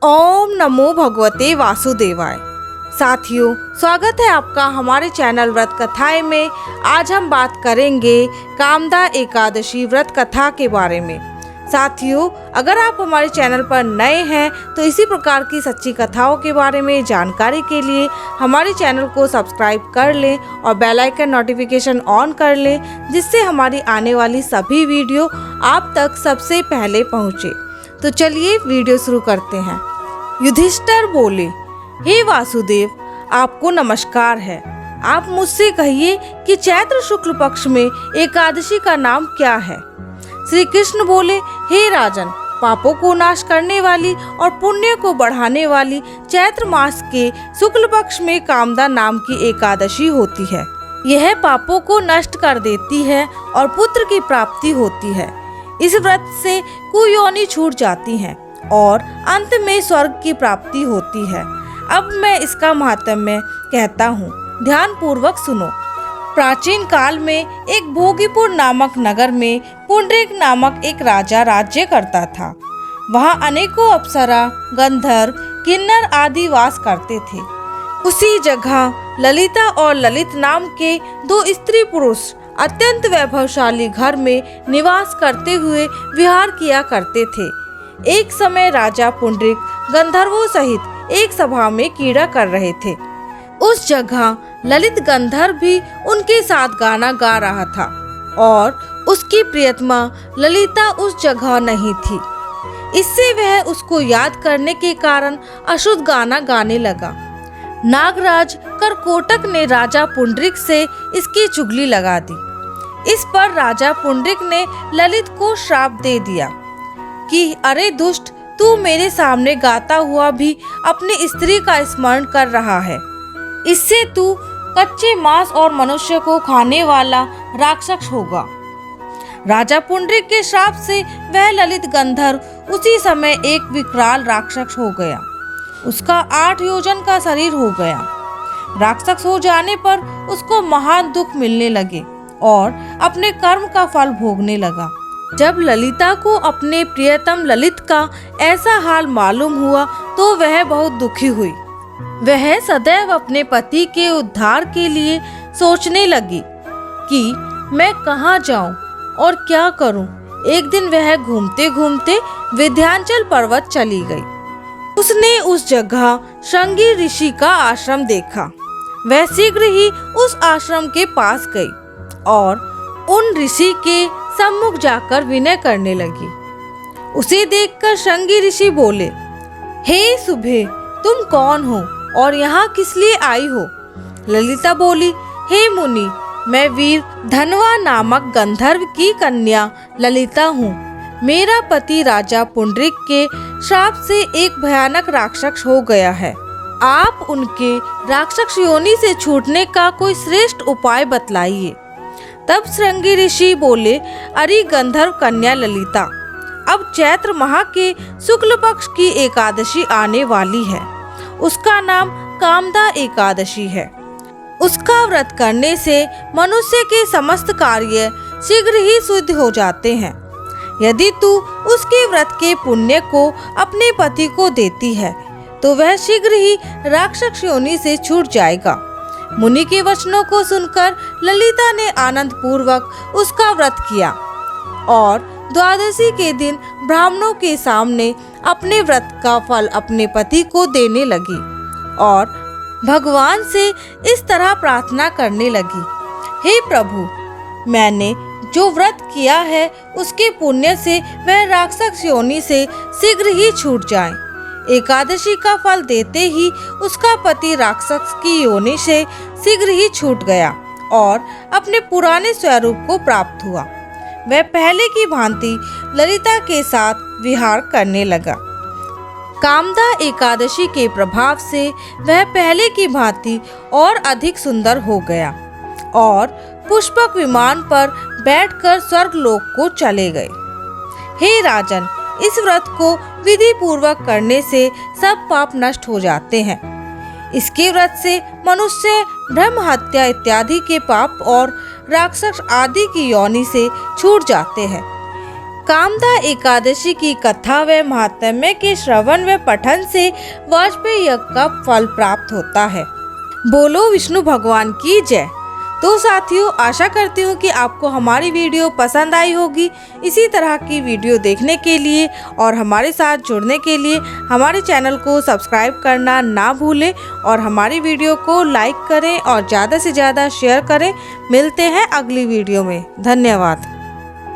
ओम नमो भगवते वासुदेवाय। साथियों, स्वागत है आपका हमारे चैनल व्रत कथाएं में। आज हम बात करेंगे कामदा एकादशी व्रत कथा के बारे में। साथियों, अगर आप हमारे चैनल पर नए हैं तो इसी प्रकार की सच्ची कथाओं के बारे में जानकारी के लिए हमारे चैनल को सब्सक्राइब कर लें और बेल आइकन नोटिफिकेशन ऑन कर लें, जिससे हमारी आने वाली सभी वीडियो आप तक सबसे पहले पहुँचे। तो चलिए वीडियो शुरू करते हैं। युधिष्ठिर बोले, हे वासुदेव, आपको नमस्कार है। आप मुझसे कहिए कि चैत्र शुक्ल पक्ष में एकादशी का नाम क्या है। श्री कृष्ण बोले, हे राजन, पापों को नाश करने वाली और पुण्य को बढ़ाने वाली चैत्र मास के शुक्ल पक्ष में कामदा नाम की एकादशी होती है। यह पापों को नष्ट कर देती है और पुत्र की प्राप्ति होती है। इस व्रत से कुयोनि छूट जाती हैं और अंत में स्वर्ग की प्राप्ति होती है। अब मैं इसका महात्म्य कहता हूँ, ध्यान पूर्वक सुनो। प्राचीन काल में एक भोगीपुर नामक नगर में पुंडरीक नामक एक राजा राज्य करता था। वहाँ अनेकों अप्सरा, गंधर्व, किन्नर आदि वास करते थे। उसी जगह ललिता और ललित नाम के दो स्त्री पुरुष अत्यंत वैभवशाली घर में निवास करते हुए विहार किया करते थे। एक समय राजा पुंडरीक गंधर्वों सहित एक सभा में क्रीड़ा कर रहे थे। उस जगह ललित गंधर्व भी उनके साथ गाना गा रहा था और उसकी प्रियतमा ललिता उस जगह नहीं थी। इससे वह उसको याद करने के कारण अशुद्ध गाना गाने लगा। नागराज करकोटक ने राजा पुंडरीक से इसकी चुगली लगा दी। इस पर राजा पुंडरीक ने ललित को श्राप दे दिया कि अरे दुष्ट, तू मेरे सामने गाता हुआ भी अपनी स्त्री का स्मरण कर रहा है। इससे तू कच्चे मांस और मनुष्य को खाने वाला राक्षस होगा। राजा पुंडरीक के श्राप से वह ललित गंधर्व उसी समय एक विकराल राक्षस हो गया। उसका 8 योजन का शरीर हो गया। राक्षस हो जाने पर उसको महान दुख मिलने लगे और अपने कर्म का फल भोगने लगा। जब ललिता को अपने प्रियतम ललित का ऐसा हाल मालूम हुआ तो वह बहुत दुखी हुई। वह सदैव अपने पति के उद्धार के लिए सोचने लगी कि मैं कहाँ जाऊं और क्या करूं। एक दिन वह घूमते घूमते विंध्याचल पर्वत चली गई। उसने उस जगह श्रृंगी ऋषि का आश्रम देखा। वह शीघ्र ही उस आश्रम के पास गई और उन ऋषि के सम्मुख जाकर विनय करने लगी। उसे देखकर श्रृंगी ऋषि बोले, हे सुभे, तुम कौन हो और यहाँ किस लिए आई हो। ललिता बोली, हे मुनि, मैं वीर धनवा नामक गंधर्व की कन्या ललिता हूँ। मेरा पति राजा पुंडरीक के श्राप से एक भयानक राक्षस हो गया है। आप उनके राक्षस योनि से छूटने का कोई श्रेष्ठ उपाय बतलाइए। तब श्रृंगी ऋषि बोले, अरे गंधर्व कन्या ललिता, अब चैत्र माह के शुक्ल पक्ष की एकादशी आने वाली है। उसका नाम कामदा एकादशी है। उसका व्रत करने से मनुष्य के समस्त कार्य शीघ्र ही सिद्ध हो जाते हैं। यदि तू उसके व्रत के पुण्य को अपने पति को देती है तो वह शीघ्र ही राक्षस योनि से छूट जाएगा। मुनि के वचनों को सुनकर ललिता ने आनंद पूर्वक उसका व्रत किया और द्वादशी के दिन ब्राह्मणों के सामने अपने व्रत का फल अपने पति को देने लगी और भगवान से इस तरह प्रार्थना करने लगी, हे प्रभु, मैंने जो व्रत किया है उसके पुण्य से वह राक्षस योनि से शीघ्र ही छूट जाए। एकादशी का फल देते ही उसका पति राक्षस की योनि से शीघ्र ही छूट गया और अपने पुराने स्वरूप को प्राप्त हुआ। वह पहले की भांति ललिता के साथ विहार करने लगा। कामदा एकादशी के प्रभाव से वह पहले की भांति और अधिक सुंदर हो गया और पुष्पक विमान पर बैठकर स्वर्गलोक को चले गए। हे राजन, इस व्रत को विधि पूर्वक करने से सब पाप नष्ट हो जाते हैं। इसके व्रत से मनुष्य ब्रह्म हत्या इत्यादि के पाप और राक्षस आदि की योनि से छूट जाते हैं। कामदा एकादशी की कथा व महात्म्य के श्रवण व पठन से वाजपेयी यज्ञ का फल प्राप्त होता है। बोलो विष्णु भगवान की जय। तो साथियों, आशा करती हूँ कि आपको हमारी वीडियो पसंद आई होगी। इसी तरह की वीडियो देखने के लिए और हमारे साथ जुड़ने के लिए हमारे चैनल को सब्सक्राइब करना ना भूलें और हमारी वीडियो को लाइक करें और ज़्यादा से ज़्यादा शेयर करें। मिलते हैं अगली वीडियो में। धन्यवाद।